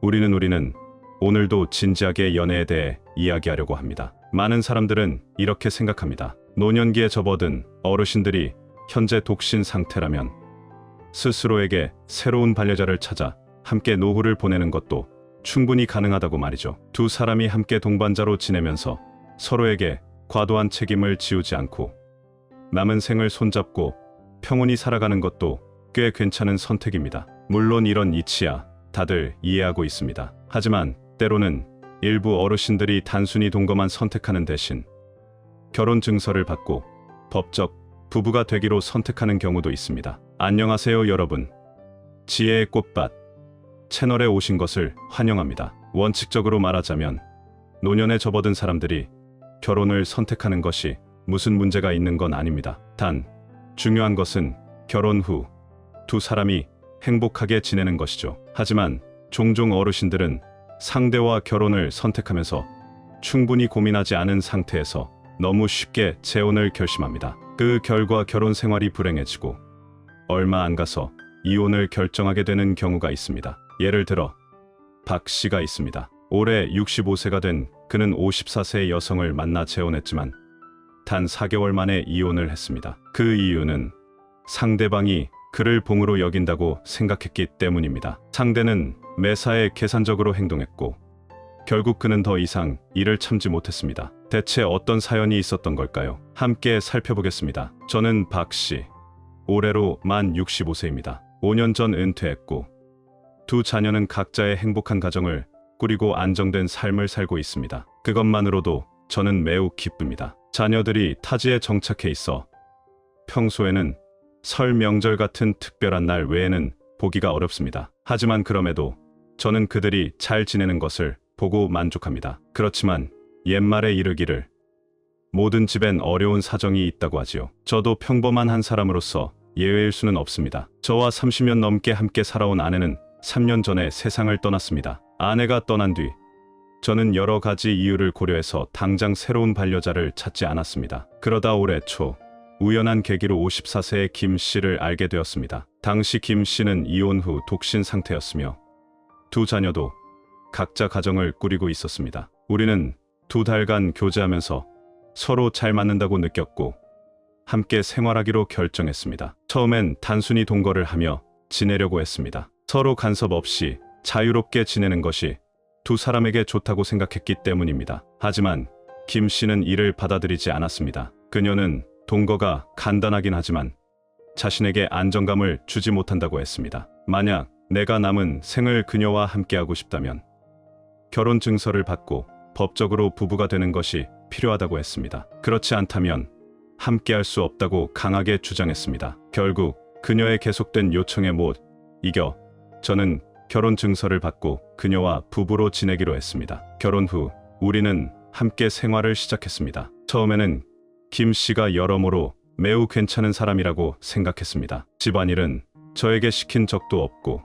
우리는 오늘도 진지하게 연애에 대해 이야기하려고 합니다. 많은 사람들은 이렇게 생각합니다. 노년기에 접어든 어르신들이 현재 독신 상태라면 스스로에게 새로운 반려자를 찾아 함께 노후를 보내는 것도 충분히 가능하다고 말이죠. 두 사람이 함께 동반자로 지내면서 서로에게 과도한 책임을 지우지 않고 남은 생을 손잡고 평온히 살아가는 것도 꽤 괜찮은 선택입니다. 물론 이런 이치야 다들 이해하고 있습니다. 하지만 때로는 일부 어르신들이 단순히 동거만 선택하는 대신 결혼 증서를 받고 법적 부부가 되기로 선택하는 경우도 있습니다. 안녕하세요 여러분. 지혜의 꽃밭 채널에 오신 것을 환영합니다. 원칙적으로 말하자면 노년에 접어든 사람들이 결혼을 선택하는 것이 무슨 문제가 있는 건 아닙니다. 단 중요한 것은 결혼 후 두 사람이 행복하게 지내는 것이죠. 하지만 종종 어르신들은 상대와 결혼을 선택하면서 충분히 고민하지 않은 상태에서 너무 쉽게 재혼을 결심합니다. 그 결과 결혼 생활이 불행해지고 얼마 안 가서 이혼을 결정하게 되는 경우가 있습니다. 예를 들어 박 씨가 있습니다. 올해 65세가 된 그는 54세의 여성을 만나 재혼했지만 단 4개월 만에 이혼을 했습니다. 그 이유는 상대방이 그를 봉으로 여긴다고 생각했기 때문입니다. 상대는 매사에 계산적으로 행동했고 결국 그는 더 이상 이를 참지 못했습니다. 대체 어떤 사연이 있었던 걸까요? 함께 살펴보겠습니다. 저는 박 씨, 올해로 만 65세입니다. 5년 전 은퇴했고 두 자녀는 각자의 행복한 가정을 꾸리고 안정된 삶을 살고 있습니다. 그것만으로도 저는 매우 기쁩니다. 자녀들이 타지에 정착해 있어 평소에는 설 명절 같은 특별한 날 외에는 보기가 어렵습니다. 하지만 그럼에도 저는 그들이 잘 지내는 것을 보고 만족합니다. 그렇지만 옛말에 이르기를 모든 집엔 어려운 사정이 있다고 하지요. 저도 평범한 한 사람으로서 예외일 수는 없습니다. 저와 30년 넘게 함께 살아온 아내는 3년 전에 세상을 떠났습니다. 아내가 떠난 뒤 저는 여러 가지 이유를 고려해서 당장 새로운 반려자를 찾지 않았습니다. 그러다 올해 초 우연한 계기로 54세의 김 씨를 알게 되었습니다. 당시 김 씨는 이혼 후 독신 상태였으며 두 자녀도 각자 가정을 꾸리고 있었습니다. 우리는 2달간 교제하면서 서로 잘 맞는다고 느꼈고 함께 생활하기로 결정했습니다. 처음엔 단순히 동거를 하며 지내려고 했습니다. 서로 간섭 없이 자유롭게 지내는 것이 두 사람에게 좋다고 생각했기 때문입니다. 하지만 김 씨는 이를 받아들이지 않았습니다. 그녀는 동거가 간단하긴 하지만 자신에게 안정감을 주지 못한다고 했습니다. 만약 내가 남은 생을 그녀와 함께하고 싶다면 결혼 증서를 받고 법적으로 부부가 되는 것이 필요하다고 했습니다. 그렇지 않다면 함께할 수 없다고 강하게 주장했습니다. 결국 그녀의 계속된 요청에 못 이겨 저는 결혼 증서를 받고 그녀와 부부로 지내기로 했습니다. 결혼 후 우리는 함께 생활을 시작했습니다. 처음에는 김 씨가 여러모로 매우 괜찮은 사람이라고 생각했습니다. 집안일은 저에게 시킨 적도 없고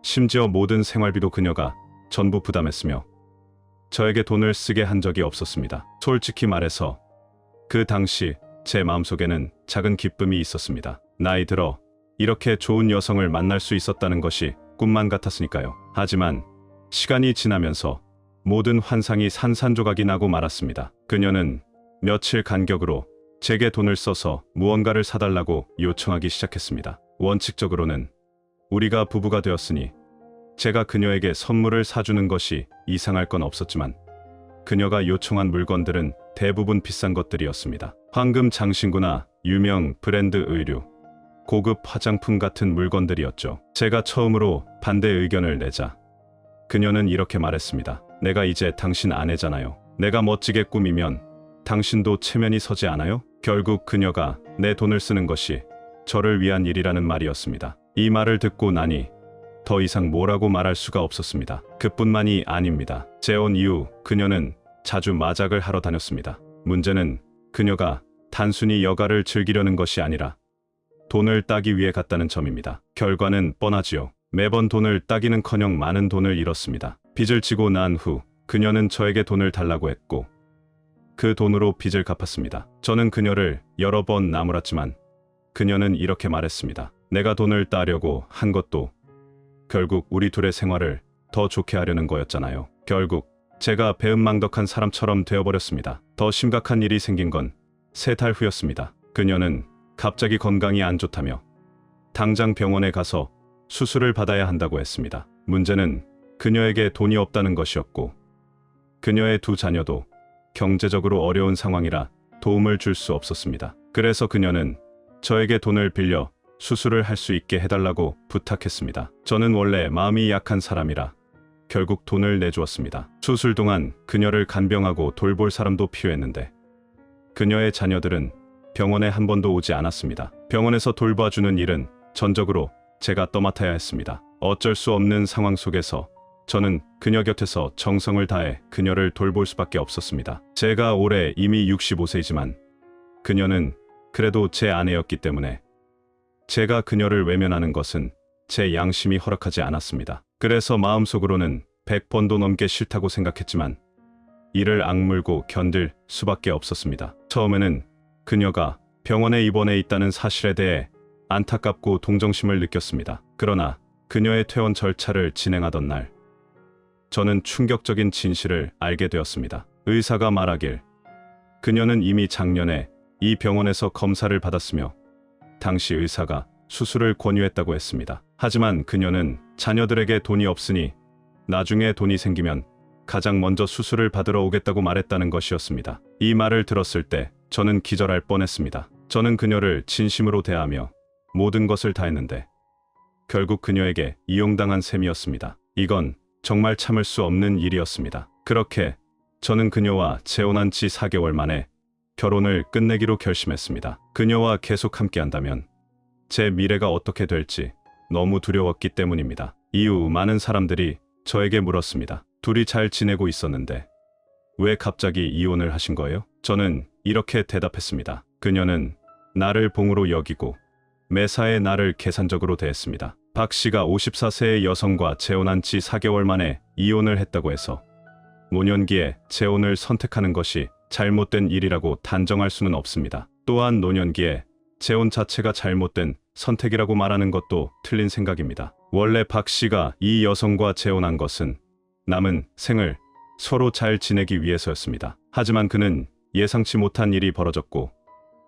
심지어 모든 생활비도 그녀가 전부 부담했으며 저에게 돈을 쓰게 한 적이 없었습니다. 솔직히 말해서 그 당시 제 마음속에는 작은 기쁨이 있었습니다. 나이 들어 이렇게 좋은 여성을 만날 수 있었다는 것이 꿈만 같았으니까요. 하지만 시간이 지나면서 모든 환상이 산산조각이 나고 말았습니다. 그녀는 며칠 간격으로 제게 돈을 써서 무언가를 사달라고 요청하기 시작했습니다. 원칙적으로는 우리가 부부가 되었으니 제가 그녀에게 선물을 사주는 것이 이상할 건 없었지만 그녀가 요청한 물건들은 대부분 비싼 것들이었습니다. 황금 장신구나 유명 브랜드 의류, 고급 화장품 같은 물건들이었죠. 제가 처음으로 반대 의견을 내자 그녀는 이렇게 말했습니다. 내가 이제 당신 아내잖아요. 내가 멋지게 꾸미면 당신도 체면이 서지 않아요? 결국 그녀가 내 돈을 쓰는 것이 저를 위한 일이라는 말이었습니다. 이 말을 듣고 나니 더 이상 뭐라고 말할 수가 없었습니다. 그뿐만이 아닙니다. 재혼 이후 그녀는 자주 마작을 하러 다녔습니다. 문제는 그녀가 단순히 여가를 즐기려는 것이 아니라 돈을 따기 위해 갔다는 점입니다. 결과는 뻔하지요. 매번 돈을 따기는커녕 많은 돈을 잃었습니다. 빚을 지고 난 후 그녀는 저에게 돈을 달라고 했고 그 돈으로 빚을 갚았습니다. 저는 그녀를 여러 번 나무랐지만 그녀는 이렇게 말했습니다. 내가 돈을 따려고 한 것도 결국 우리 둘의 생활을 더 좋게 하려는 거였잖아요. 결국 제가 배은망덕한 사람처럼 되어버렸습니다. 더 심각한 일이 생긴 건 3달 후였습니다. 그녀는 갑자기 건강이 안 좋다며 당장 병원에 가서 수술을 받아야 한다고 했습니다. 문제는 그녀에게 돈이 없다는 것이었고 그녀의 2 자녀도 경제적으로 어려운 상황이라 도움을 줄 수 없었습니다. 그래서 그녀는 저에게 돈을 빌려 수술을 할 수 있게 해달라고 부탁했습니다. 저는 원래 마음이 약한 사람이라 결국 돈을 내주었습니다. 수술 동안 그녀를 간병하고 돌볼 사람도 필요했는데 그녀의 자녀들은 병원에 한 번도 오지 않았습니다. 병원에서 돌봐주는 일은 전적으로 제가 떠맡아야 했습니다. 어쩔 수 없는 상황 속에서 저는 그녀 곁에서 정성을 다해 그녀를 돌볼 수밖에 없었습니다. 제가 올해 이미 65세이지만 그녀는 그래도 제 아내였기 때문에 제가 그녀를 외면하는 것은 제 양심이 허락하지 않았습니다. 그래서 마음속으로는 100번도 넘게 싫다고 생각했지만 이를 악물고 견딜 수밖에 없었습니다. 처음에는 그녀가 병원에 입원해 있다는 사실에 대해 안타깝고 동정심을 느꼈습니다. 그러나 그녀의 퇴원 절차를 진행하던 날 저는 충격적인 진실을 알게 되었습니다. 의사가 말하길 그녀는 이미 작년에 이 병원에서 검사를 받았으며 당시 의사가 수술을 권유했다고 했습니다. 하지만 그녀는 자녀들에게 돈이 없으니 나중에 돈이 생기면 가장 먼저 수술을 받으러 오겠다고 말했다는 것이었습니다. 이 말을 들었을 때 저는 기절할 뻔했습니다. 저는 그녀를 진심으로 대하며 모든 것을 다했는데 결국 그녀에게 이용당한 셈이었습니다. 이건 정말 참을 수 없는 일이었습니다. 그렇게 저는 그녀와 재혼한 지 4개월 만에 결혼을 끝내기로 결심했습니다. 그녀와 계속 함께한다면 제 미래가 어떻게 될지 너무 두려웠기 때문입니다. 이후 많은 사람들이 저에게 물었습니다. 둘이 잘 지내고 있었는데 왜 갑자기 이혼을 하신 거예요? 저는 이렇게 대답했습니다. 그녀는 나를 봉으로 여기고 매사에 나를 계산적으로 대했습니다. 박 씨가 54세의 여성과 재혼한 지 4개월 만에 이혼을 했다고 해서 노년기에 재혼을 선택하는 것이 잘못된 일이라고 단정할 수는 없습니다. 또한 노년기에 재혼 자체가 잘못된 선택이라고 말하는 것도 틀린 생각입니다. 원래 박 씨가 이 여성과 재혼한 것은 남은 생을 서로 잘 지내기 위해서였습니다. 하지만 그는 예상치 못한 일이 벌어졌고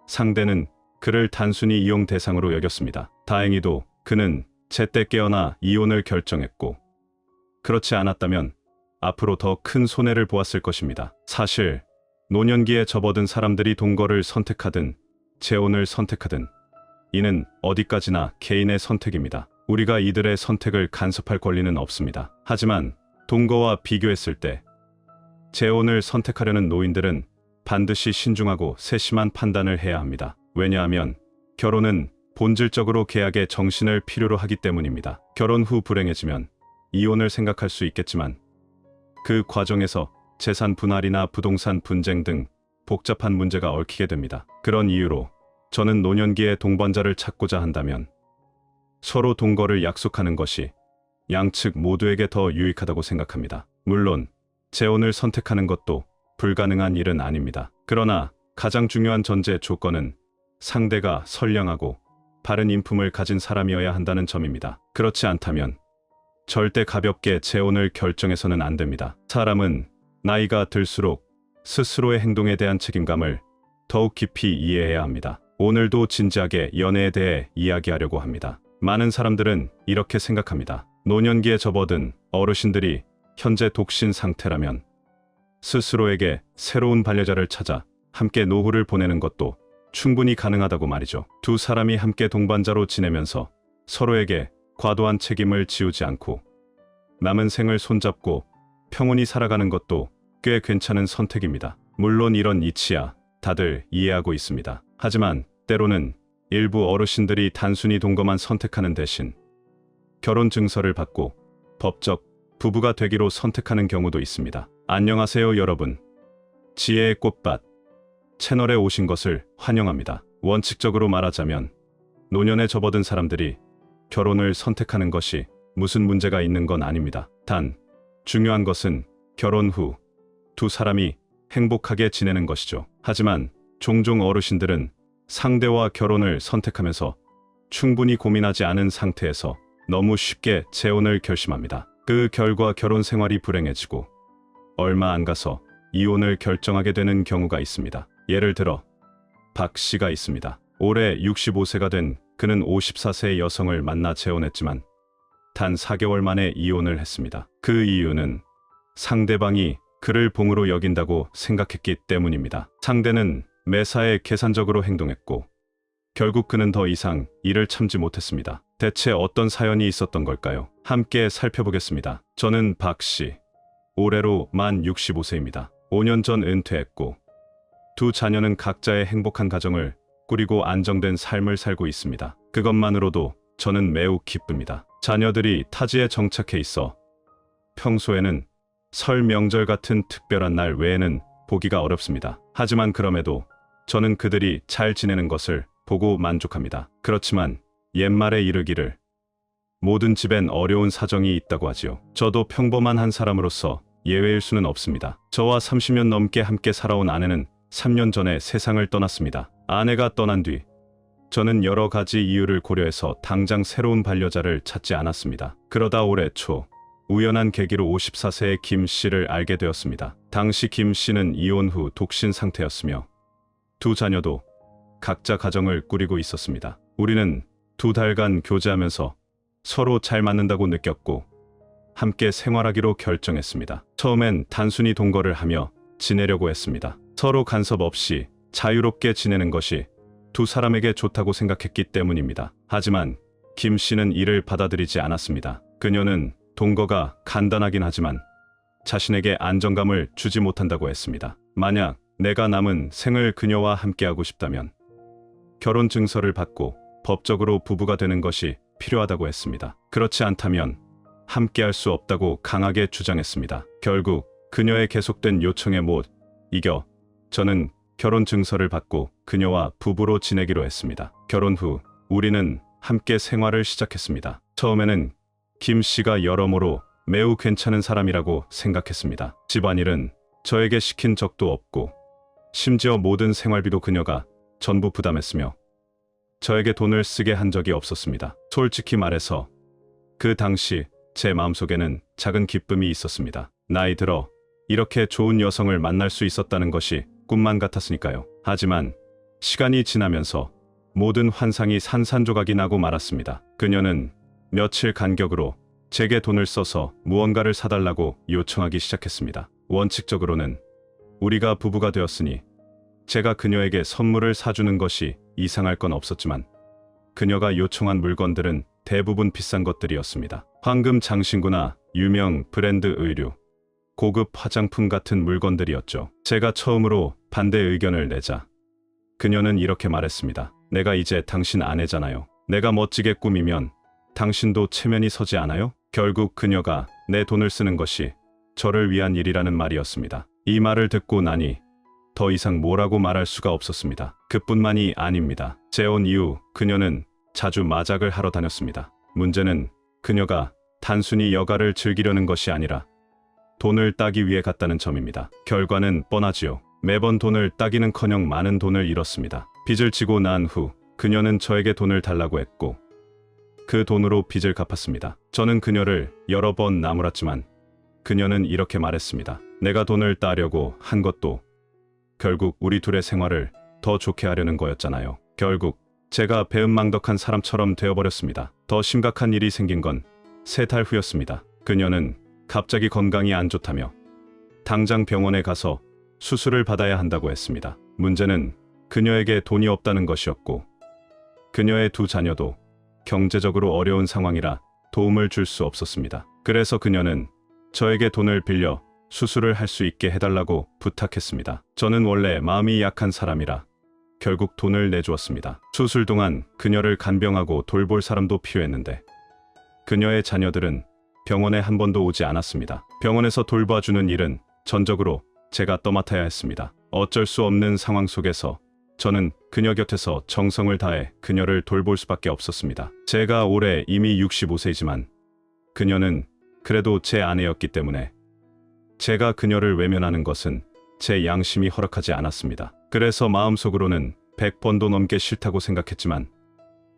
상대는 그를 단순히 이용 대상으로 여겼습니다. 다행히도 그는 제때 깨어나 이혼을 결정했고 그렇지 않았다면 앞으로 더 큰 손해를 보았을 것입니다. 사실 노년기에 접어든 사람들이 동거를 선택하든 재혼을 선택하든 이는 어디까지나 개인의 선택입니다. 우리가 이들의 선택을 간섭할 권리는 없습니다. 하지만 동거와 비교했을 때 재혼을 선택하려는 노인들은 반드시 신중하고 세심한 판단을 해야 합니다. 왜냐하면 결혼은 본질적으로 계약의 정신을 필요로 하기 때문입니다. 결혼 후 불행해지면 이혼을 생각할 수 있겠지만 그 과정에서 재산 분할이나 부동산 분쟁 등 복잡한 문제가 얽히게 됩니다. 그런 이유로 저는 노년기에 동반자를 찾고자 한다면 서로 동거를 약속하는 것이 양측 모두에게 더 유익하다고 생각합니다. 물론 재혼을 선택하는 것도 불가능한 일은 아닙니다. 그러나 가장 중요한 전제 조건은 상대가 선량하고 바른 인품을 가진 사람이어야 한다는 점입니다. 그렇지 않다면 절대 가볍게 재혼을 결정해서는 안 됩니다. 사람은 나이가 들수록 스스로의 행동에 대한 책임감을 더욱 깊이 이해해야 합니다. 오늘도 진지하게 연애에 대해 이야기하려고 합니다. 많은 사람들은 이렇게 생각합니다. 노년기에 접어든 어르신들이 현재 독신 상태라면 스스로에게 새로운 반려자를 찾아 함께 노후를 보내는 것도 충분히 가능하다고 말이죠. 두 사람이 함께 동반자로 지내면서 서로에게 과도한 책임을 지우지 않고 남은 생을 손잡고 평온히 살아가는 것도 꽤 괜찮은 선택입니다. 물론 이런 이치야 다들 이해하고 있습니다. 하지만 때로는 일부 어르신들이 단순히 동거만 선택하는 대신 결혼 증서를 받고 법적 부부가 되기로 선택하는 경우도 있습니다. 안녕하세요 여러분. 지혜의 꽃밭 채널에 오신 것을 환영합니다. 원칙적으로 말하자면 노년에 접어든 사람들이 결혼을 선택하는 것이 무슨 문제가 있는 건 아닙니다. 단 중요한 것은 결혼 후 두 사람이 행복하게 지내는 것이죠. 하지만 종종 어르신들은 상대와 결혼을 선택하면서 충분히 고민하지 않은 상태에서 너무 쉽게 재혼을 결심합니다. 그 결과 결혼 생활이 불행해지고 얼마 안 가서 이혼을 결정하게 되는 경우가 있습니다. 예를 들어 박 씨가 있습니다. 올해 65세가 된 그는 54세의 여성을 만나 재혼했지만 단 4개월 만에 이혼을 했습니다. 그 이유는 상대방이 그를 봉으로 여긴다고 생각했기 때문입니다. 상대는 매사에 계산적으로 행동했고 결국 그는 더 이상 이를 참지 못했습니다. 대체 어떤 사연이 있었던 걸까요? 함께 살펴보겠습니다. 저는 박 씨, 올해로 만 65세입니다. 5년 전 은퇴했고 두 자녀는 각자의 행복한 가정을 꾸리고 안정된 삶을 살고 있습니다. 그것만으로도 저는 매우 기쁩니다. 자녀들이 타지에 정착해 있어 평소에는 설 명절 같은 특별한 날 외에는 보기가 어렵습니다. 하지만 그럼에도 저는 그들이 잘 지내는 것을 보고 만족합니다. 그렇지만 옛말에 이르기를 모든 집엔 어려운 사정이 있다고 하지요. 저도 평범한 한 사람으로서 예외일 수는 없습니다. 저와 30년 넘게 함께 살아온 아내는 3년 전에 세상을 떠났습니다. 아내가 떠난 뒤 저는 여러 가지 이유를 고려해서 당장 새로운 반려자를 찾지 않았습니다. 그러다 올해 초 우연한 계기로 54세의 김 씨를 알게 되었습니다. 당시 김 씨는 이혼 후 독신 상태였으며 두 자녀도 각자 가정을 꾸리고 있었습니다. 우리는 2달간 교제하면서 서로 잘 맞는다고 느꼈고 함께 생활하기로 결정했습니다. 처음엔 단순히 동거를 하며 지내려고 했습니다. 서로 간섭 없이 자유롭게 지내는 것이 두 사람에게 좋다고 생각했기 때문입니다. 하지만 김 씨는 이를 받아들이지 않았습니다. 그녀는 동거가 간단하긴 하지만 자신에게 안정감을 주지 못한다고 했습니다. 만약 내가 남은 생을 그녀와 함께하고 싶다면 결혼 증서를 받고 법적으로 부부가 되는 것이 필요하다고 했습니다. 그렇지 않다면 함께할 수 없다고 강하게 주장했습니다. 결국 그녀의 계속된 요청에 못 이겨 저는 결혼 증서를 받고 그녀와 부부로 지내기로 했습니다. 결혼 후 우리는 함께 생활을 시작했습니다. 처음에는 김 씨가 여러모로 매우 괜찮은 사람이라고 생각했습니다. 집안일은 저에게 시킨 적도 없고 심지어 모든 생활비도 그녀가 전부 부담했으며 저에게 돈을 쓰게 한 적이 없었습니다. 솔직히 말해서 그 당시 제 마음속에는 작은 기쁨이 있었습니다. 나이 들어 이렇게 좋은 여성을 만날 수 있었다는 것이 꿈만 같았으니까요. 하지만 시간이 지나면서 모든 환상이 산산조각이 나고 말았습니다. 그녀는 며칠 간격으로 제게 돈을 써서 무언가를 사달라고 요청하기 시작했습니다. 원칙적으로는 우리가 부부가 되었으니 제가 그녀에게 선물을 사주는 것이 이상할 건 없었지만 그녀가 요청한 물건들은 대부분 비싼 것들이었습니다. 황금 장신구나 유명 브랜드 의류, 고급 화장품 같은 물건들이었죠. 제가 처음으로 반대 의견을 내자 그녀는 이렇게 말했습니다. 내가 이제 당신 아내잖아요. 내가 멋지게 꾸미면 당신도 체면이 서지 않아요? 결국 그녀가 내 돈을 쓰는 것이 저를 위한 일이라는 말이었습니다. 이 말을 듣고 나니 더 이상 뭐라고 말할 수가 없었습니다. 그뿐만이 아닙니다. 재혼 이후 그녀는 자주 마작을 하러 다녔습니다. 문제는 그녀가 단순히 여가를 즐기려는 것이 아니라 돈을 따기 위해 갔다는 점입니다. 결과는 뻔하지요. 매번 돈을 따기는커녕 많은 돈을 잃었습니다. 빚을 지고 난 후 그녀는 저에게 돈을 달라고 했고 그 돈으로 빚을 갚았습니다. 저는 그녀를 여러 번 나무랐지만 그녀는 이렇게 말했습니다. 내가 돈을 따려고 한 것도 결국 우리 둘의 생활을 더 좋게 하려는 거였잖아요. 결국 제가 배은망덕한 사람처럼 되어버렸습니다. 더 심각한 일이 생긴 건 3달 후였습니다. 그녀는 갑자기 건강이 안 좋다며 당장 병원에 가서 수술을 받아야 한다고 했습니다. 문제는 그녀에게 돈이 없다는 것이었고 그녀의 두 자녀도 경제적으로 어려운 상황이라 도움을 줄 수 없었습니다. 그래서 그녀는 저에게 돈을 빌려 수술을 할 수 있게 해달라고 부탁했습니다. 저는 원래 마음이 약한 사람이라 결국 돈을 내주었습니다. 수술 동안 그녀를 간병하고 돌볼 사람도 필요했는데 그녀의 자녀들은 병원에 한 번도 오지 않았습니다. 병원에서 돌봐주는 일은 전적으로 제가 떠맡아야 했습니다. 어쩔 수 없는 상황 속에서 저는 그녀 곁에서 정성을 다해 그녀를 돌볼 수밖에 없었습니다. 제가 올해 이미 65세이지만 그녀는 그래도 제 아내였기 때문에 제가 그녀를 외면하는 것은 제 양심이 허락하지 않았습니다. 그래서 마음속으로는 100번도 넘게 싫다고 생각했지만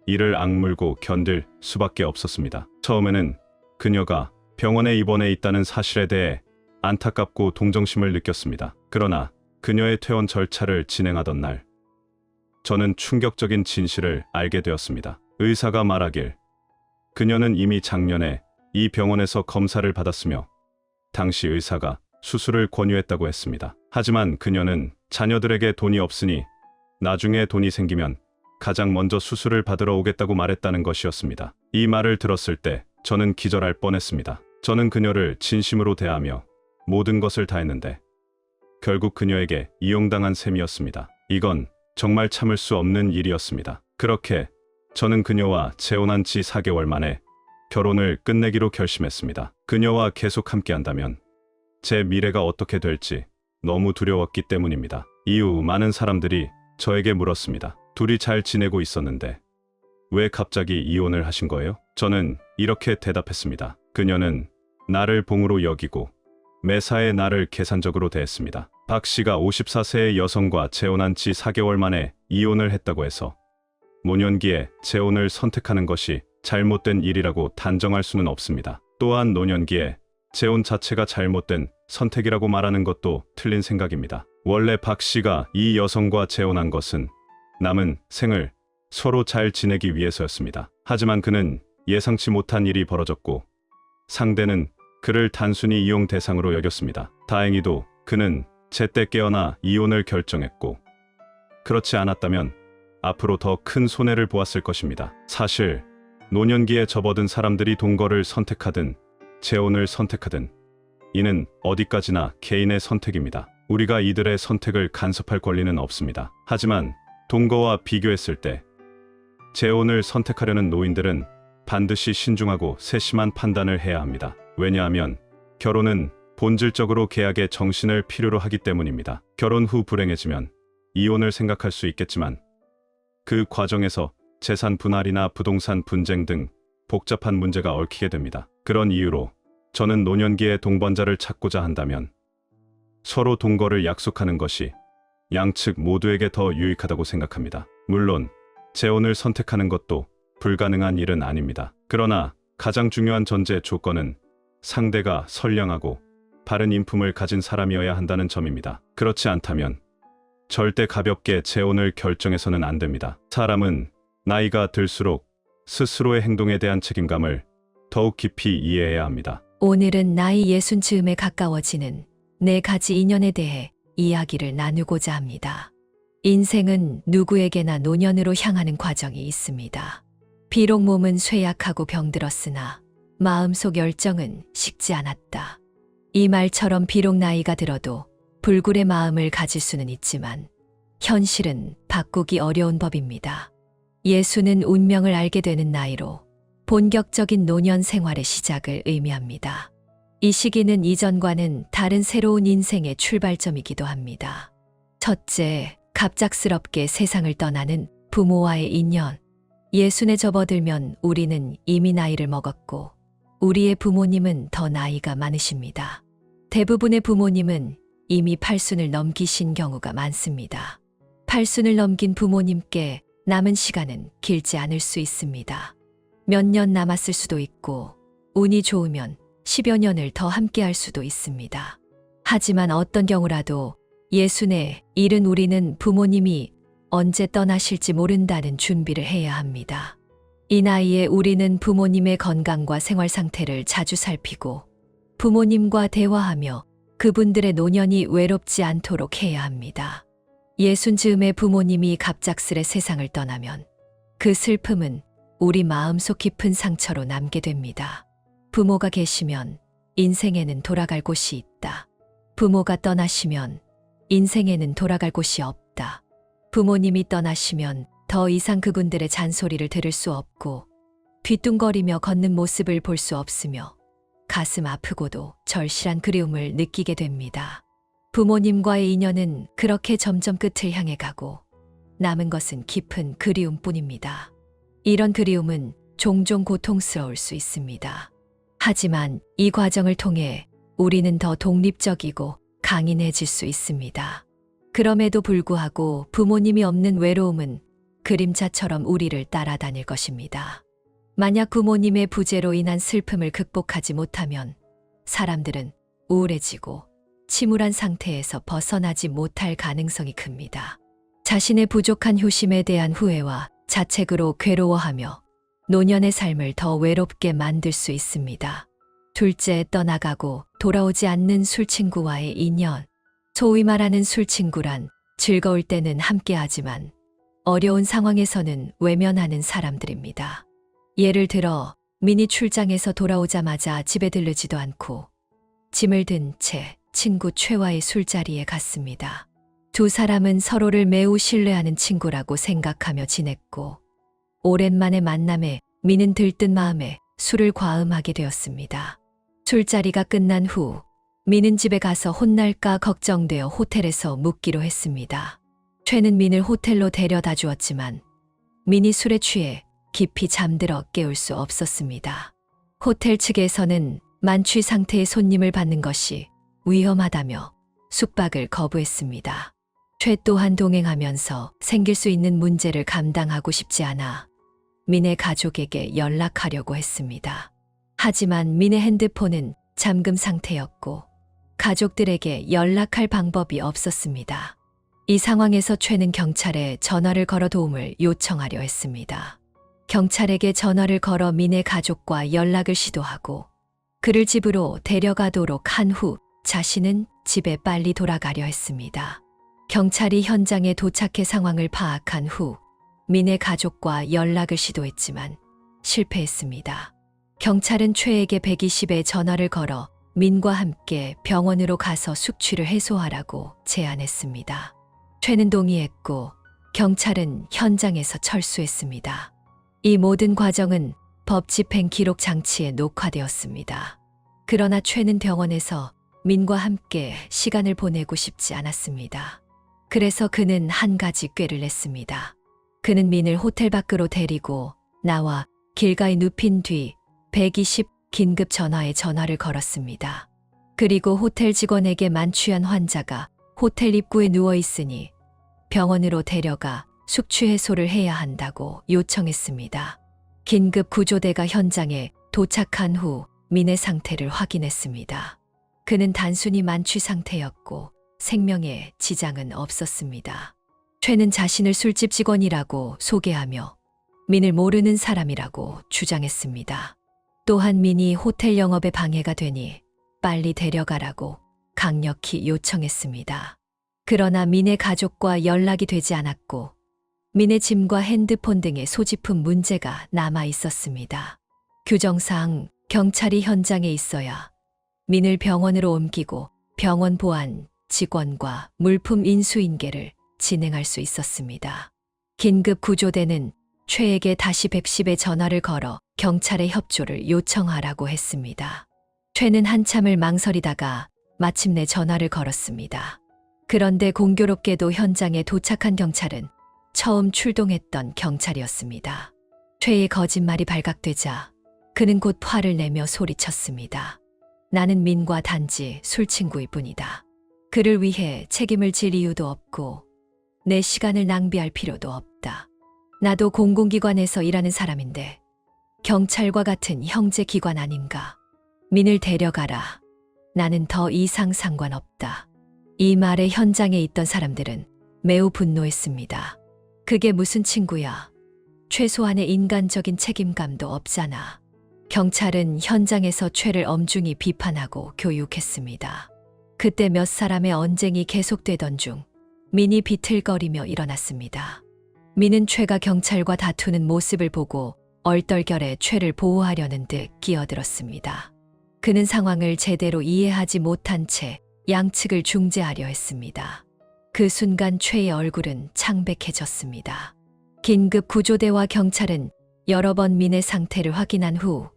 이를 악물고 견딜 수밖에 없었습니다. 처음에는 그녀가 병원에 입원해 있다는 사실에 대해 안타깝고 동정심을 느꼈습니다. 그러나 그녀의 퇴원 절차를 진행하던 날, 저는 충격적인 진실을 알게 되었습니다. 의사가 말하길 그녀는 이미 작년에 이 병원에서 검사를 받았으며 당시 의사가 수술을 권유했다고 했습니다. 하지만 그녀는 자녀들에게 돈이 없으니 나중에 돈이 생기면 가장 먼저 수술을 받으러 오겠다고 말했다는 것이었습니다. 이 말을 들었을 때 저는 기절할 뻔했습니다. 저는 그녀를 진심으로 대하며 모든 것을 다했는데 결국 그녀에게 이용당한 셈이었습니다. 이건 정말 참을 수 없는 일이었습니다. 그렇게 저는 그녀와 재혼한 지 4개월 만에 결혼을 끝내기로 결심했습니다. 그녀와 계속 함께한다면 제 미래가 어떻게 될지 너무 두려웠기 때문입니다. 이후 많은 사람들이 저에게 물었습니다. 둘이 잘 지내고 있었는데 왜 갑자기 이혼을 하신 거예요? 저는 이렇게 대답했습니다. 그녀는 나를 봉으로 여기고 매사에 나를 계산적으로 대했습니다. 박 씨가 54세의 여성과 재혼한 지 4개월 만에 이혼을 했다고 해서 노년기에 재혼을 선택하는 것이 잘못된 일이라고 단정할 수는 없습니다. 또한 노년기에 재혼 자체가 잘못된 선택이라고 말하는 것도 틀린 생각입니다. 원래 박 씨가 이 여성과 재혼한 것은 남은 생을 서로 잘 지내기 위해서였습니다. 하지만 그는 예상치 못한 일이 벌어졌고 상대는 그를 단순히 이용 대상으로 여겼습니다. 다행히도 그는 제때 깨어나 이혼을 결정했고 그렇지 않았다면 앞으로 더 큰 손해를 보았을 것입니다. 사실 노년기에 접어든 사람들이 동거를 선택하든 재혼을 선택하든 이는 어디까지나 개인의 선택입니다. 우리가 이들의 선택을 간섭할 권리는 없습니다. 하지만 동거와 비교했을 때 재혼을 선택하려는 노인들은 반드시 신중하고 세심한 판단을 해야 합니다. 왜냐하면 결혼은 본질적으로 계약의 정신을 필요로 하기 때문입니다. 결혼 후 불행해지면 이혼을 생각할 수 있겠지만 그 과정에서 재산 분할이나 부동산 분쟁 등 복잡한 문제가 얽히게 됩니다. 그런 이유로 저는 노년기에 동반자를 찾고자 한다면 서로 동거를 약속하는 것이 양측 모두에게 더 유익하다고 생각합니다. 물론 재혼을 선택하는 것도 불가능한 일은 아닙니다. 그러나 가장 중요한 전제 조건은 상대가 선량하고 바른 인품을 가진 사람이어야 한다는 점입니다. 그렇지 않다면 절대 가볍게 재혼을 결정해서는 안 됩니다. 사람은 나이가 들수록 스스로의 행동에 대한 책임감을 더욱 깊이 이해해야 합니다. 오늘은 나이 60 즈음에 가까워지는 4가지 인연에 대해 이야기를 나누고자 합니다. 인생은 누구에게나 노년으로 향하는 과정이 있습니다. 비록 몸은 쇠약하고 병들었으나 마음속 열정은 식지 않았다. 이 말처럼 비록 나이가 들어도 불굴의 마음을 가질 수는 있지만 현실은 바꾸기 어려운 법입니다. 예수는 운명을 알게 되는 나이로 본격적인 노년 생활의 시작을 의미합니다. 이 시기는 이전과는 다른 새로운 인생의 출발점이기도 합니다. 첫째, 갑작스럽게 세상을 떠나는 부모와의 인연. 예순에 접어들면 우리는 이미 나이를 먹었고 우리의 부모님은 더 나이가 많으십니다. 대부분의 부모님은 이미 80을 넘기신 경우가 많습니다. 80을 넘긴 부모님께 남은 시간은 길지 않을 수 있습니다. 몇 년 남았을 수도 있고 운이 좋으면 10여 년을 더 함께할 수도 있습니다. 하지만 어떤 경우라도 예순에 이른 우리는 부모님이 언제 떠나실지 모른다는 준비를 해야 합니다. 이 나이에 우리는 부모님의 건강과 생활 상태를 자주 살피고 부모님과 대화하며 그분들의 노년이 외롭지 않도록 해야 합니다. 60 즈음에 부모님이 갑작스레 세상을 떠나면 그 슬픔은 우리 마음속 깊은 상처로 남게 됩니다. 부모가 계시면 인생에는 돌아갈 곳이 있다. 부모가 떠나시면 인생에는 돌아갈 곳이 없다. 부모님이 떠나시면 더 이상 그분들의 잔소리를 들을 수 없고 뒤뚱거리며 걷는 모습을 볼 수 없으며 가슴 아프고도 절실한 그리움을 느끼게 됩니다. 부모님과의 인연은 그렇게 점점 끝을 향해 가고 남은 것은 깊은 그리움뿐입니다. 이런 그리움은 종종 고통스러울 수 있습니다. 하지만 이 과정을 통해 우리는 더 독립적이고 강인해질 수 있습니다. 그럼에도 불구하고 부모님이 없는 외로움은 그림자처럼 우리를 따라다닐 것입니다. 만약 부모님의 부재로 인한 슬픔을 극복하지 못하면 사람들은 우울해지고 침울한 상태에서 벗어나지 못할 가능성이 큽니다. 자신의 부족한 효심에 대한 후회와 자책으로 괴로워하며 노년의 삶을 더 외롭게 만들 수 있습니다. 둘째, 떠나가고 돌아오지 않는 술친구와의 인연. 소위 말하는 술친구란 즐거울 때는 함께하지만 어려운 상황에서는 외면하는 사람들입니다. 예를 들어 민이 출장에서 돌아오자마자 집에 들르지도 않고 짐을 든 채 친구 최와의 술자리에 갔습니다. 두 사람은 서로를 매우 신뢰하는 친구라고 생각하며 지냈고 오랜만에 만남에 민은 들뜬 마음에 술을 과음하게 되었습니다. 술자리가 끝난 후 민은 집에 가서 혼날까 걱정되어 호텔에서 묵기로 했습니다. 최는 민을 호텔로 데려다 주었지만 민이 술에 취해 깊이 잠들어 깨울 수 없었습니다. 호텔 측에서는 만취 상태의 손님을 받는 것이 위험하다며 숙박을 거부했습니다. 최 또한 동행하면서 생길 수 있는 문제를 감당하고 싶지 않아 민의 가족에게 연락하려고 했습니다. 하지만 민의 핸드폰은 잠금 상태였고 가족들에게 연락할 방법이 없었습니다. 이 상황에서 최는 경찰에 전화를 걸어 도움을 요청하려 했습니다. 경찰에게 전화를 걸어 민의 가족과 연락을 시도하고 그를 집으로 데려가도록 한 후 자신은 집에 빨리 돌아가려 했습니다. 경찰이 현장에 도착해 상황을 파악한 후 민의 가족과 연락을 시도했지만 실패했습니다. 경찰은 최에게 120에 전화를 걸어 민과 함께 병원으로 가서 숙취를 해소하라고 제안했습니다. 최는 동의했고 경찰은 현장에서 철수했습니다. 이 모든 과정은 법 집행 기록 장치에 녹화되었습니다. 그러나 최는 병원에서 민과 함께 시간을 보내고 싶지 않았습니다. 그래서 그는 한 가지 꾀를 냈습니다. 그는 민을 호텔 밖으로 데리고 나와 길가에 눕힌 뒤 120 긴급 전화에 전화를 걸었습니다. 그리고 호텔 직원에게 만취한 환자가 호텔 입구에 누워 있으니 병원으로 데려가 숙취 해소를 해야 한다고 요청했습니다. 긴급 구조대가 현장에 도착한 후 민의 상태를 확인했습니다. 그는 단순히 만취 상태였고 생명에 지장은 없었습니다. 최는 자신을 술집 직원이라고 소개하며 민을 모르는 사람이라고 주장했습니다. 또한 민이 호텔 영업에 방해가 되니 빨리 데려가라고 강력히 요청했습니다. 그러나 민의 가족과 연락이 되지 않았고 민의 짐과 핸드폰 등의 소지품 문제가 남아 있었습니다. 규정상 경찰이 현장에 있어야 민을 병원으로 옮기고 병원 보안, 직원과 물품 인수인계를 진행할 수 있었습니다. 긴급 구조대는 최에게 다시 110에 전화를 걸어 경찰의 협조를 요청하라고 했습니다. 최는 한참을 망설이다가 마침내 전화를 걸었습니다. 그런데 공교롭게도 현장에 도착한 경찰은 처음 출동했던 경찰이었습니다. 최의 거짓말이 발각되자 그는 곧 화를 내며 소리쳤습니다. 나는 민과 단지 술친구일 뿐이다. 그를 위해 책임을 질 이유도 없고 내 시간을 낭비할 필요도 없다. 나도 공공기관에서 일하는 사람인데 경찰과 같은 형제기관 아닌가. 민을 데려가라. 나는 더 이상 상관없다. 이 말에 현장에 있던 사람들은 매우 분노했습니다. 그게 무슨 친구야. 최소한의 인간적인 책임감도 없잖아. 경찰은 현장에서 최를 엄중히 비판하고 교육했습니다. 그때 몇 사람의 언쟁이 계속되던 중 민이 비틀거리며 일어났습니다. 민은 최가 경찰과 다투는 모습을 보고 얼떨결에 최를 보호하려는 듯 끼어들었습니다. 그는 상황을 제대로 이해하지 못한 채 양측을 중재하려 했습니다. 그 순간 최의 얼굴은 창백해졌습니다. 긴급 구조대와 경찰은 여러 번 민의 상태를 확인한 후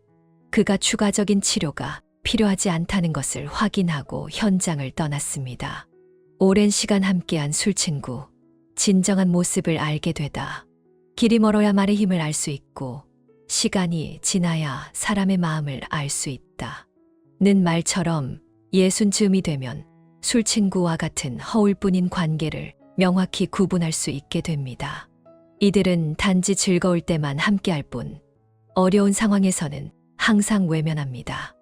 그가 추가적인 치료가 필요하지 않다는 것을 확인하고 현장을 떠났습니다. 오랜 시간 함께한 술친구, 진정한 모습을 알게 되다. 길이 멀어야 말의 힘을 알 수 있고 시간이 지나야 사람의 마음을 알 수 있다. 는 말처럼 60쯤이 되면 술친구와 같은 허울뿐인 관계를 명확히 구분할 수 있게 됩니다. 이들은 단지 즐거울 때만 함께할 뿐 어려운 상황에서는 항상 외면합니다.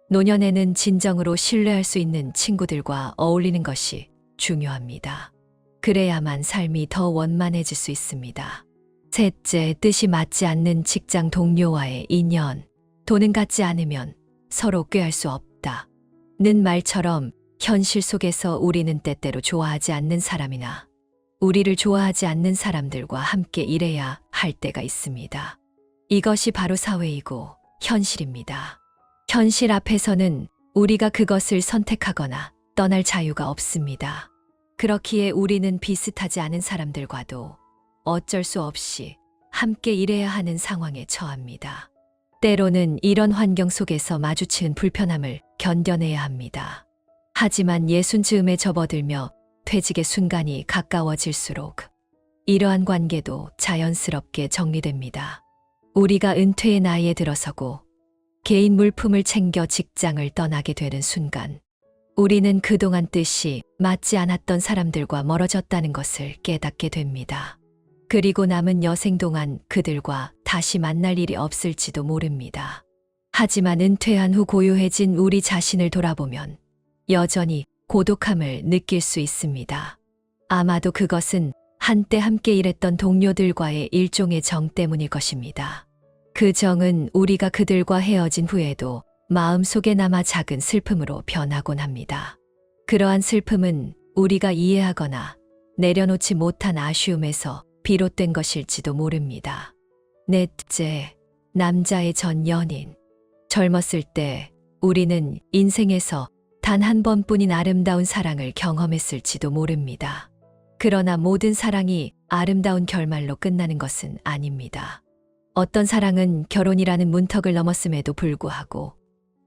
노년에는 진정으로 신뢰할 수 있는 친구들과 어울리는 것이 중요합니다. 그래야만 삶이 더 원만해질 수 있습니다. 셋째, 뜻이 맞지 않는 직장 동료와의 인연. 돈은 같지 않으면 서로 꾀할 수 없다. 는 말처럼 현실 속에서 우리는 때때로 좋아하지 않는 사람이나 우리를 좋아하지 않는 사람들과 함께 일해야 할 때가 있습니다. 이것이 바로 사회이고 현실입니다. 현실 앞에서는 우리가 그것을 선택하거나 떠날 자유가 없습니다. 그렇기에 우리는 비슷하지 않은 사람들과도 어쩔 수 없이 함께 일해야 하는 상황에 처합니다. 때로는 이런 환경 속에서 마주치는 불편함을 견뎌내야 합니다. 하지만 예순 즈음에 접어들며 퇴직의 순간이 가까워질수록 이러한 관계도 자연스럽게 정리됩니다. 우리가 은퇴의 나이에 들어서고 개인 물품을 챙겨 직장을 떠나게 되는 순간, 우리는 그동안 뜻이 맞지 않았던 사람들과 멀어졌다는 것을 깨닫게 됩니다. 그리고 남은 여생 동안 그들과 다시 만날 일이 없을지도 모릅니다. 하지만 은퇴한 후 고요해진 우리 자신을 돌아보면 여전히 고독함을 느낄 수 있습니다. 아마도 그것은 한때 함께 일했던 동료들과의 일종의 정 때문일 것입니다. 그 정은 우리가 그들과 헤어진 후에도 마음속에 남아 작은 슬픔으로 변하곤 합니다. 그러한 슬픔은 우리가 이해하거나 내려놓지 못한 아쉬움에서 비롯된 것일지도 모릅니다. 넷째, 남자의 전 연인. 젊었을 때 우리는 인생에서 단 한 번뿐인 아름다운 사랑을 경험했을지도 모릅니다. 그러나 모든 사랑이 아름다운 결말로 끝나는 것은 아닙니다. 어떤 사랑은 결혼이라는 문턱을 넘었음에도 불구하고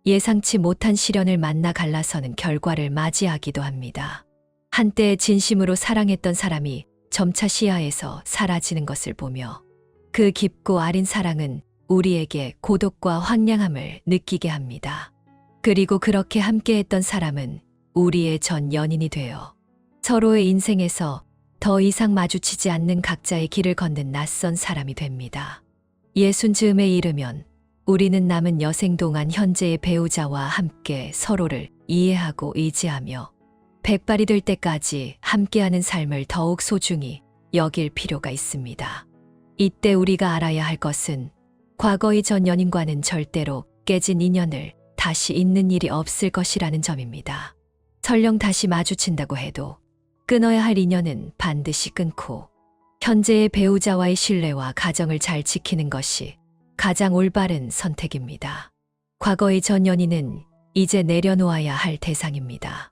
예상치 못한 시련을 만나 갈라서는 결과를 맞이하기도 합니다. 한때 진심으로 사랑했던 사람이 점차 시야에서 사라지는 것을 보며 그 깊고 아린 사랑은 우리에게 고독과 황량함을 느끼게 합니다. 그리고 그렇게 함께했던 사람은 우리의 전 연인이 되어 서로의 인생에서 더 이상 마주치지 않는 각자의 길을 걷는 낯선 사람이 됩니다. 예순 즈음에 이르면 우리는 남은 여생 동안 현재의 배우자와 함께 서로를 이해하고 의지하며 백발이 될 때까지 함께하는 삶을 더욱 소중히 여길 필요가 있습니다. 이때 우리가 알아야 할 것은 과거의 전 연인과는 절대로 깨진 인연을 다시 잇는 일이 없을 것이라는 점입니다. 설령 다시 마주친다고 해도 끊어야 할 인연은 반드시 끊고 현재의 배우자와의 신뢰와 가정을 잘 지키는 것이 가장 올바른 선택입니다. 과거의 전 연인은 이제 내려놓아야 할 대상입니다.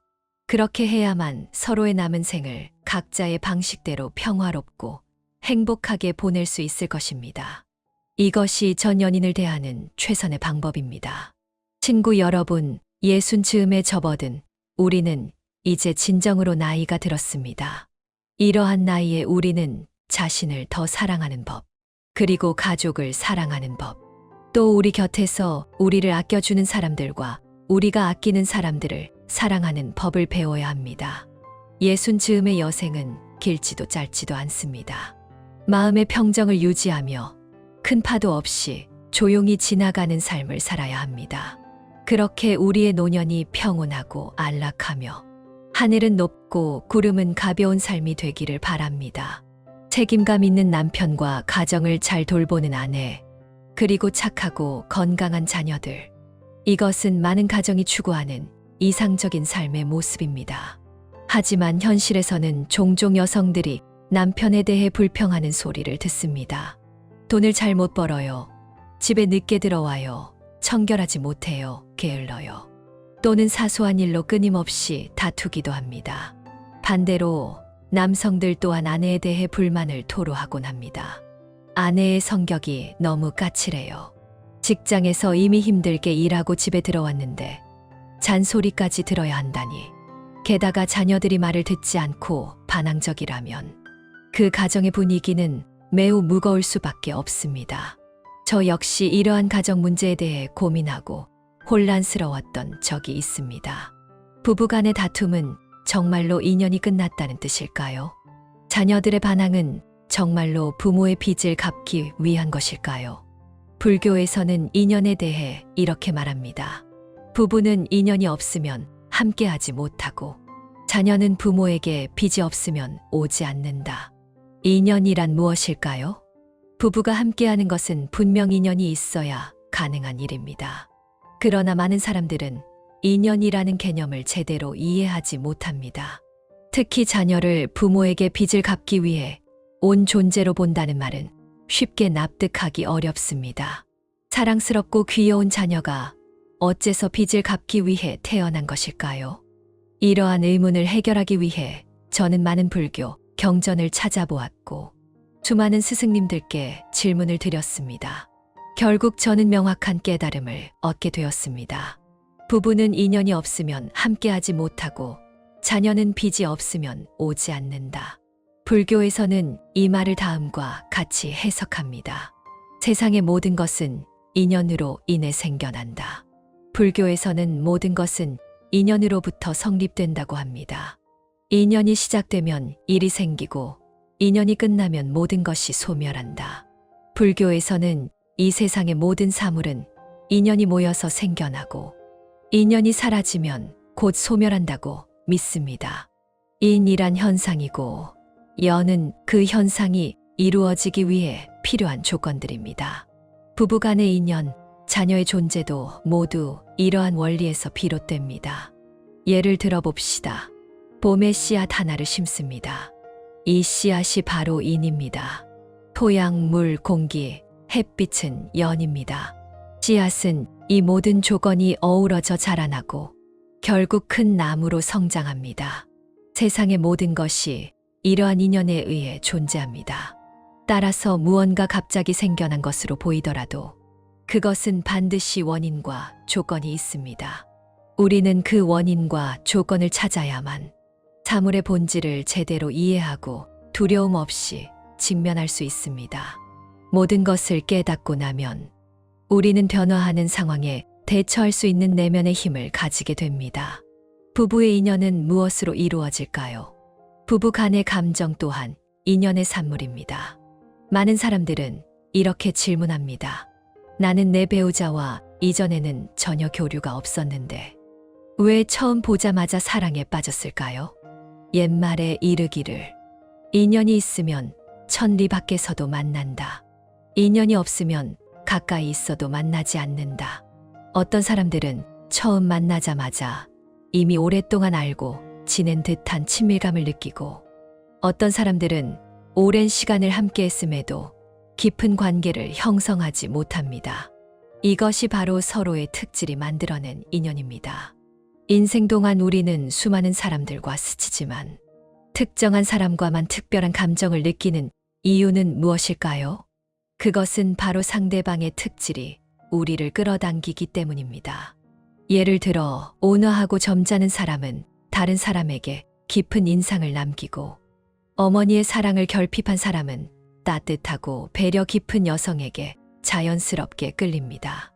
그렇게 해야만 서로의 남은 생을 각자의 방식대로 평화롭고 행복하게 보낼 수 있을 것입니다. 이것이 전 연인을 대하는 최선의 방법입니다. 친구 여러분, 예순 즈음에 접어든 우리는 이제 진정으로 나이가 들었습니다. 이러한 나이에 우리는 자신을 더 사랑하는 법, 그리고 가족을 사랑하는 법, 또 우리 곁에서 우리를 아껴주는 사람들과 우리가 아끼는 사람들을 사랑하는 법을 배워야 합니다. 예순 즈음의 여생은 길지도 짧지도 않습니다. 마음의 평정을 유지하며 큰 파도 없이 조용히 지나가는 삶을 살아야 합니다. 그렇게 우리의 노년이 평온하고 안락하며 하늘은 높고 구름은 가벼운 삶이 되기를 바랍니다. 책임감 있는 남편과 가정을 잘 돌보는 아내, 그리고 착하고 건강한 자녀들. 이것은 많은 가정이 추구하는 이상적인 삶의 모습입니다. 하지만 현실에서는 종종 여성들이 남편에 대해 불평하는 소리를 듣습니다. 돈을 잘 못 벌어요. 집에 늦게 들어와요. 청결하지 못해요. 게을러요. 또는 사소한 일로 끊임없이 다투기도 합니다. 반대로 남성들 또한 아내에 대해 불만을 토로하곤 합니다. 아내의 성격이 너무 까칠해요. 직장에서 이미 힘들게 일하고 집에 들어왔는데 잔소리까지 들어야 한다니. 게다가 자녀들이 말을 듣지 않고 반항적이라면 그 가정의 분위기는 매우 무거울 수밖에 없습니다. 저 역시 이러한 가정 문제에 대해 고민하고 혼란스러웠던 적이 있습니다. 부부간의 다툼은 정말로 인연이 끝났다는 뜻일까요? 자녀들의 반항은 정말로 부모의 빚을 갚기 위한 것일까요? 불교에서는 인연에 대해 이렇게 말합니다. 부부는 인연이 없으면 함께하지 못하고 자녀는 부모에게 빚이 없으면 오지 않는다. 인연이란 무엇일까요? 부부가 함께하는 것은 분명 인연이 있어야 가능한 일입니다. 그러나 많은 사람들은 인연이라는 개념을 제대로 이해하지 못합니다. 특히 자녀를 부모에게 빚을 갚기 위해 온 존재로 본다는 말은 쉽게 납득하기 어렵습니다. 사랑스럽고 귀여운 자녀가 어째서 빚을 갚기 위해 태어난 것일까요? 이러한 의문을 해결하기 위해 저는 많은 불교 경전을 찾아보았고 수많은 스승님들께 질문을 드렸습니다. 결국 저는 명확한 깨달음을 얻게 되었습니다. 부부는 인연이 없으면 함께하지 못하고 자녀는 빚이 없으면 오지 않는다. 불교에서는 이 말을 다음과 같이 해석합니다. 세상의 모든 것은 인연으로 인해 생겨난다. 불교에서는 모든 것은 인연으로부터 성립된다고 합니다. 인연이 시작되면 일이 생기고 인연이 끝나면 모든 것이 소멸한다. 불교에서는 이 세상의 모든 사물은 인연이 모여서 생겨나고 인연이 사라지면 곧 소멸한다고 믿습니다. 인이란 현상이고 연은 그 현상이 이루어지기 위해 필요한 조건들입니다. 부부간의 인연, 자녀의 존재도 모두 이러한 원리에서 비롯됩니다. 예를 들어 봅시다. 봄에 씨앗 하나를 심습니다. 이 씨앗이 바로 인입니다. 토양, 물, 공기, 햇빛은 연입니다. 씨앗은 이 모든 조건이 어우러져 자라나고 결국 큰 나무로 성장합니다. 세상의 모든 것이 이러한 인연에 의해 존재합니다. 따라서 무언가 갑자기 생겨난 것으로 보이더라도 그것은 반드시 원인과 조건이 있습니다. 우리는 그 원인과 조건을 찾아야만 사물의 본질을 제대로 이해하고 두려움 없이 직면할 수 있습니다. 모든 것을 깨닫고 나면 우리는 변화하는 상황에 대처할 수 있는 내면의 힘을 가지게 됩니다. 부부의 인연은 무엇으로 이루어질까요? 부부 간의 감정 또한 인연의 산물입니다. 많은 사람들은 이렇게 질문합니다. 나는 내 배우자와 이전에는 전혀 교류가 없었는데 왜 처음 보자마자 사랑에 빠졌을까요? 옛말에 이르기를 인연이 있으면 천리 밖에서도 만난다. 인연이 없으면 가까이 있어도 만나지 않는다. 어떤 사람들은 처음 만나자마자 이미 오랫동안 알고 지낸 듯한 친밀감을 느끼고 어떤 사람들은 오랜 시간을 함께 했음에도 깊은 관계를 형성하지 못합니다. 이것이 바로 서로의 특질이 만들어낸 인연입니다. 인생 동안 우리는 수많은 사람들과 스치지만 특정한 사람과만 특별한 감정을 느끼는 이유는 무엇일까요? 그것은 바로 상대방의 특질이 우리를 끌어당기기 때문입니다. 예를 들어 온화하고 점잖은 사람은 다른 사람에게 깊은 인상을 남기고 어머니의 사랑을 결핍한 사람은 따뜻하고 배려 깊은 여성에게 자연스럽게 끌립니다.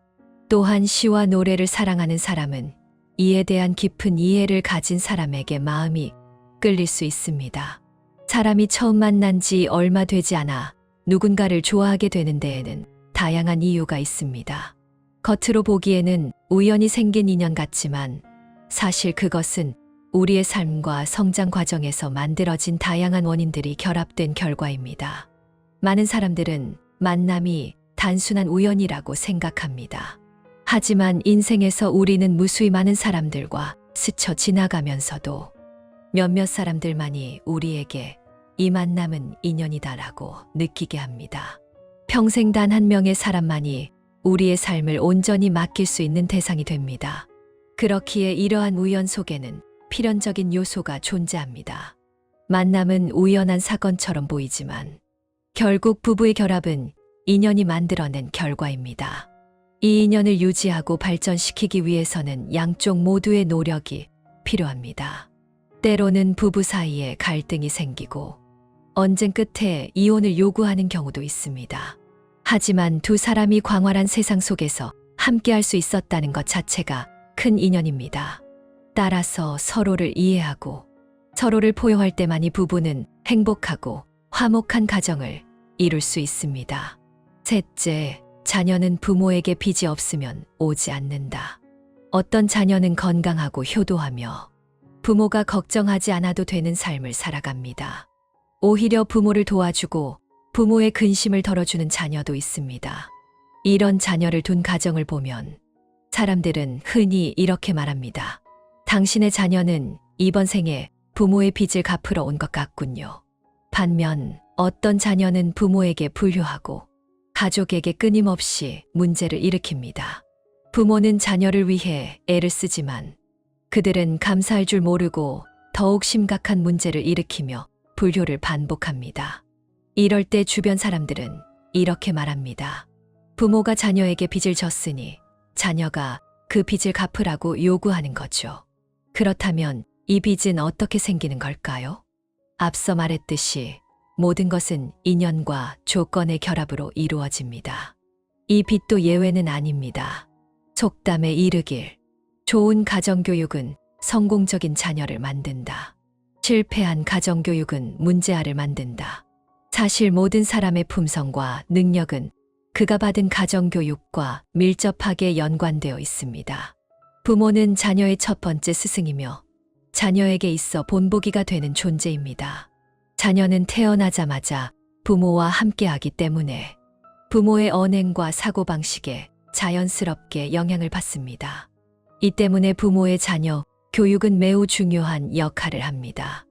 또한 시와 노래를 사랑하는 사람은 이에 대한 깊은 이해를 가진 사람에게 마음이 끌릴 수 있습니다. 사람이 처음 만난 지 얼마 되지 않아 누군가를 좋아하게 되는 데에는 다양한 이유가 있습니다. 겉으로 보기에는 우연히 생긴 인연 같지만 사실 그것은 우리의 삶과 성장 과정에서 만들어진 다양한 원인들이 결합된 결과입니다. 많은 사람들은 만남이 단순한 우연이라고 생각합니다. 하지만 인생에서 우리는 무수히 많은 사람들과 스쳐 지나가면서도 몇몇 사람들만이 우리에게 이 만남은 인연이다라고 느끼게 합니다. 평생 단 한 명의 사람만이 우리의 삶을 온전히 맡길 수 있는 대상이 됩니다. 그렇기에 이러한 우연 속에는 필연적인 요소가 존재합니다. 만남은 우연한 사건처럼 보이지만 결국 부부의 결합은 인연이 만들어낸 결과입니다. 이 인연을 유지하고 발전시키기 위해서는 양쪽 모두의 노력이 필요합니다. 때로는 부부 사이에 갈등이 생기고 언젠 끝에 이혼을 요구하는 경우도 있습니다. 하지만 두 사람이 광활한 세상 속에서 함께할 수 있었다는 것 자체가 큰 인연입니다. 따라서 서로를 이해하고 서로를 포용할 때만이 부부는 행복하고 화목한 가정을 이룰 수 있습니다. 셋째, 자녀는 부모에게 빚이 없으면 오지 않는다. 어떤 자녀는 건강하고 효도하며 부모가 걱정하지 않아도 되는 삶을 살아갑니다. 오히려 부모를 도와주고 부모의 근심을 덜어주는 자녀도 있습니다. 이런 자녀를 둔 가정을 보면 사람들은 흔히 이렇게 말합니다. 당신의 자녀는 이번 생에 부모의 빚을 갚으러 온 것 같군요. 반면 어떤 자녀는 부모에게 불효하고 가족에게 끊임없이 문제를 일으킵니다. 부모는 자녀를 위해 애를 쓰지만 그들은 감사할 줄 모르고 더욱 심각한 문제를 일으키며 불효를 반복합니다. 이럴 때 주변 사람들은 이렇게 말합니다. 부모가 자녀에게 빚을 졌으니 자녀가 그 빚을 갚으라고 요구하는 거죠. 그렇다면 이 빚은 어떻게 생기는 걸까요? 앞서 말했듯이 모든 것은 인연과 조건의 결합으로 이루어집니다. 이 빚도 예외는 아닙니다. 속담에 이르길, 좋은 가정교육은 성공적인 자녀를 만든다. 실패한 가정교육은 문제아를 만든다. 사실 모든 사람의 품성과 능력은 그가 받은 가정교육과 밀접하게 연관되어 있습니다. 부모는 자녀의 첫 번째 스승이며 자녀에게 있어 본보기가 되는 존재입니다. 자녀는 태어나자마자 부모와 함께하기 때문에 부모의 언행과 사고방식에 자연스럽게 영향을 받습니다. 이 때문에 부모의 자녀 교육은 매우 중요한 역할을 합니다.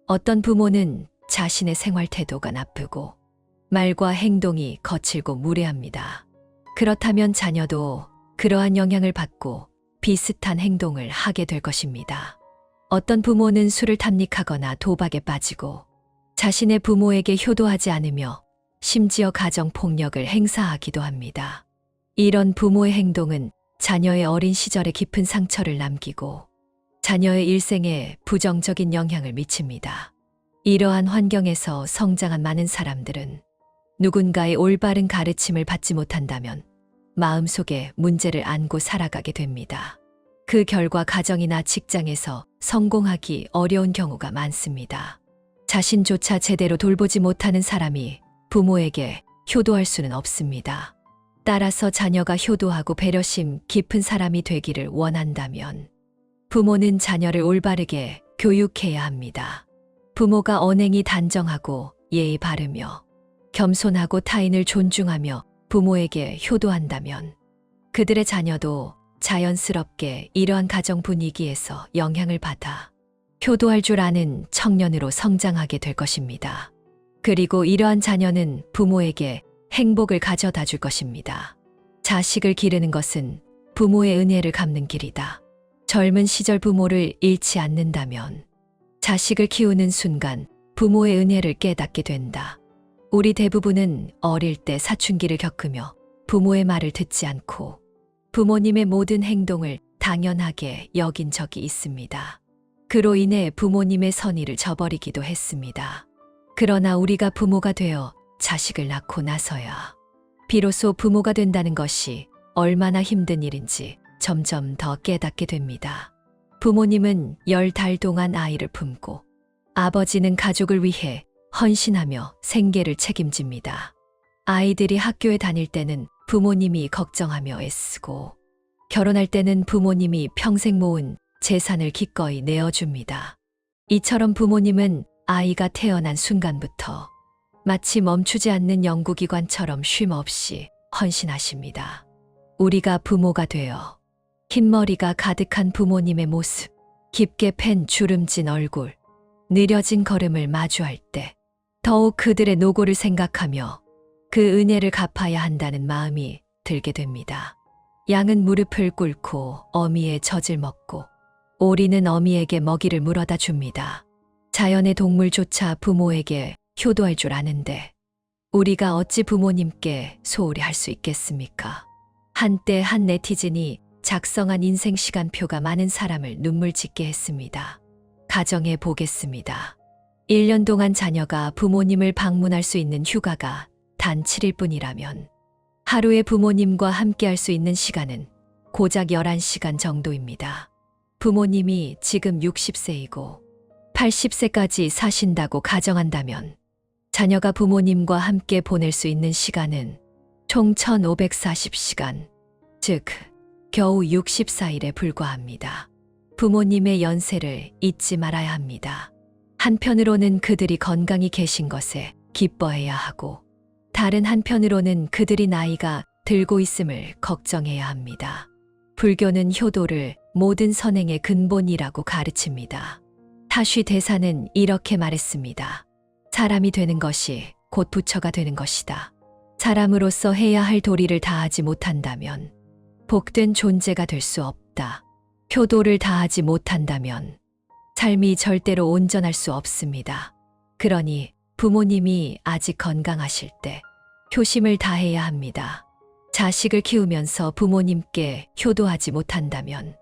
어떤 부모는 자신의 생활 태도가 나쁘고 말과 행동이 거칠고 무례합니다. 그렇다면 자녀도 그러한 영향을 받고 비슷한 행동을 하게 될 것입니다. 어떤 부모는 술을 탐닉하거나 도박에 빠지고 자신의 부모에게 효도하지 않으며 심지어 가정폭력을 행사하기도 합니다. 이런 부모의 행동은 자녀의 어린 시절에 깊은 상처를 남기고 자녀의 일생에 부정적인 영향을 미칩니다. 이러한 환경에서 성장한 많은 사람들은 누군가의 올바른 가르침을 받지 못한다면 마음속에 문제를 안고 살아가게 됩니다. 그 결과 가정이나 직장에서 성공하기 어려운 경우가 많습니다. 자신조차 제대로 돌보지 못하는 사람이 부모에게 효도할 수는 없습니다. 따라서 자녀가 효도하고 배려심 깊은 사람이 되기를 원한다면 부모는 자녀를 올바르게 교육해야 합니다. 부모가 언행이 단정하고 예의 바르며 겸손하고 타인을 존중하며 부모에게 효도한다면 그들의 자녀도 자연스럽게 이러한 가정 분위기에서 영향을 받아 효도할 줄 아는 청년으로 성장하게 될 것입니다. 그리고 이러한 자녀는 부모에게 행복을 가져다 줄 것입니다. 자식을 기르는 것은 부모의 은혜를 갚는 길이다. 젊은 시절 부모를 잃지 않는다면 자식을 키우는 순간 부모의 은혜를 깨닫게 된다. 우리 대부분은 어릴 때 사춘기를 겪으며 부모의 말을 듣지 않고 부모님의 모든 행동을 당연하게 여긴 적이 있습니다. 그로 인해 부모님의 선의를 저버리기도 했습니다. 그러나 우리가 부모가 되어 자식을 낳고 나서야 비로소 부모가 된다는 것이 얼마나 힘든 일인지 점점 더 깨닫게 됩니다. 부모님은 10달 동안 아이를 품고 아버지는 가족을 위해 헌신하며 생계를 책임집니다. 아이들이 학교에 다닐 때는 부모님이 걱정하며 애쓰고 결혼할 때는 부모님이 평생 모은 재산을 기꺼이 내어줍니다. 이처럼 부모님은 아이가 태어난 순간부터 마치 멈추지 않는 연구기관처럼 쉼 없이 헌신하십니다. 우리가 부모가 되어 흰머리가 가득한 부모님의 모습, 깊게 팬 주름진 얼굴, 느려진 걸음을 마주할 때 더욱 그들의 노고를 생각하며 그 은혜를 갚아야 한다는 마음이 들게 됩니다. 양은 무릎을 꿇고 어미의 젖을 먹고 오리는 어미에게 먹이를 물어다 줍니다. 자연의 동물조차 부모에게 효도할 줄 아는데 우리가 어찌 부모님께 소홀히 할 수 있겠습니까? 한때 한 네티즌이 작성한 인생 시간표가 많은 사람을 눈물 짓게 했습니다. 가정해 보겠습니다. 1년 동안 자녀가 부모님을 방문할 수 있는 휴가가 단 7일 뿐이라면 하루에 부모님과 함께 할 수 있는 시간은 고작 11시간 정도입니다. 부모님이 지금 60세이고 80세까지 사신다고 가정한다면 자녀가 부모님과 함께 보낼 수 있는 시간은 총 1540시간, 즉 겨우 64일에 불과합니다. 부모님의 연세를 잊지 말아야 합니다. 한편으로는 그들이 건강히 계신 것에 기뻐해야 하고, 다른 한편으로는 그들이 나이가 들고 있음을 걱정해야 합니다. 불교는 효도를 모든 선행의 근본이라고 가르칩니다. 타쉬 대사는 이렇게 말했습니다. 사람이 되는 것이 곧 부처가 되는 것이다. 사람으로서 해야 할 도리를 다하지 못한다면 복된 존재가 될 수 없다. 효도를 다하지 못한다면 삶이 절대로 온전할 수 없습니다. 그러니 부모님이 아직 건강하실 때 효심을 다해야 합니다. 자식을 키우면서 부모님께 효도하지 못한다면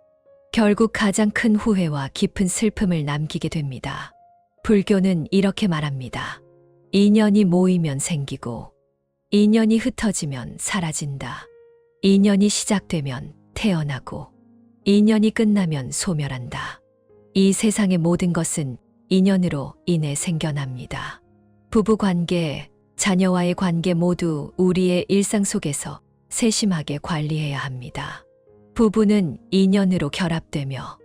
결국 가장 큰 후회와 깊은 슬픔을 남기게 됩니다. 불교는 이렇게 말합니다. 인연이 모이면 생기고, 인연이 흩어지면 사라진다. 인연이 시작되면 태어나고, 인연이 끝나면 소멸한다. 이 세상의 모든 것은 인연으로 인해 생겨납니다. 부부관계, 자녀와의 관계 모두 우리의 일상 속에서 세심하게 관리해야 합니다. 부부는 인연으로 결합되며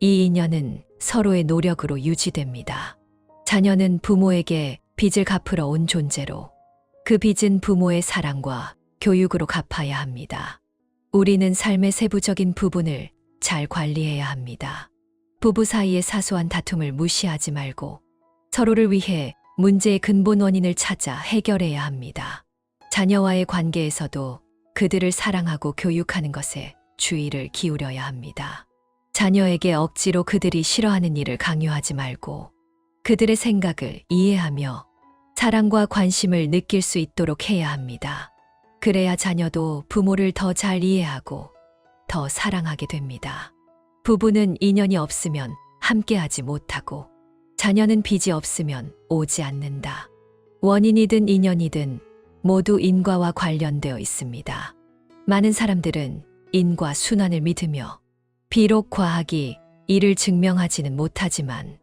이 인연은 서로의 노력으로 유지됩니다. 자녀는 부모에게 빚을 갚으러 온 존재로 그 빚은 부모의 사랑과 교육으로 갚아야 합니다. 우리는 삶의 세부적인 부분을 잘 관리해야 합니다. 부부 사이의 사소한 다툼을 무시하지 말고 서로를 위해 문제의 근본 원인을 찾아 해결해야 합니다. 자녀와의 관계에서도 그들을 사랑하고 교육하는 것에 주의를 기울여야 합니다. 자녀에게 억지로 그들이 싫어하는 일을 강요하지 말고 그들의 생각을 이해하며 사랑과 관심을 느낄 수 있도록 해야 합니다. 그래야 자녀도 부모를 더 잘 이해하고 더 사랑하게 됩니다. 부부는 인연이 없으면 함께하지 못하고 자녀는 빚이 없으면 오지 않는다. 원인이든 인연이든 모두 인과와 관련되어 있습니다. 많은 사람들은 인과 순환을 믿으며 비록 과학이 이를 증명하지는 못하지만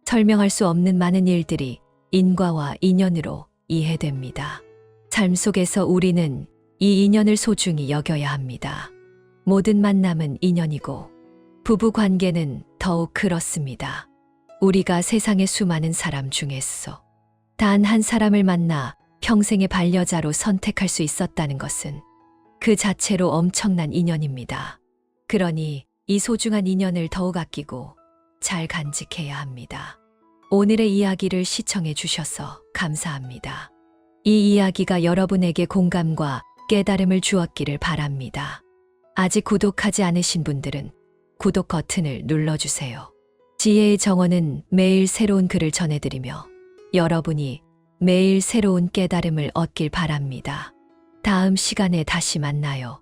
설명할 수 없는 많은 일들이 인과와 인연으로 이해됩니다. 삶 속에서 우리는 이 인연을 소중히 여겨야 합니다. 모든 만남은 인연이고 부부 관계는 더욱 그렇습니다. 우리가 세상의 수많은 사람 중에서 단 한 사람을 만나 평생의 반려자로 선택할 수 있었다는 것은 그 자체로 엄청난 인연입니다. 그러니 이 소중한 인연을 더욱 아끼고 잘 간직해야 합니다. 오늘의 이야기를 시청해 주셔서 감사합니다. 이 이야기가 여러분에게 공감과 깨달음을 주었기를 바랍니다. 아직 구독하지 않으신 분들은 구독 버튼을 눌러주세요. 지혜의 정원은 매일 새로운 글을 전해드리며 여러분이 매일 새로운 깨달음을 얻길 바랍니다. 다음 시간에 다시 만나요.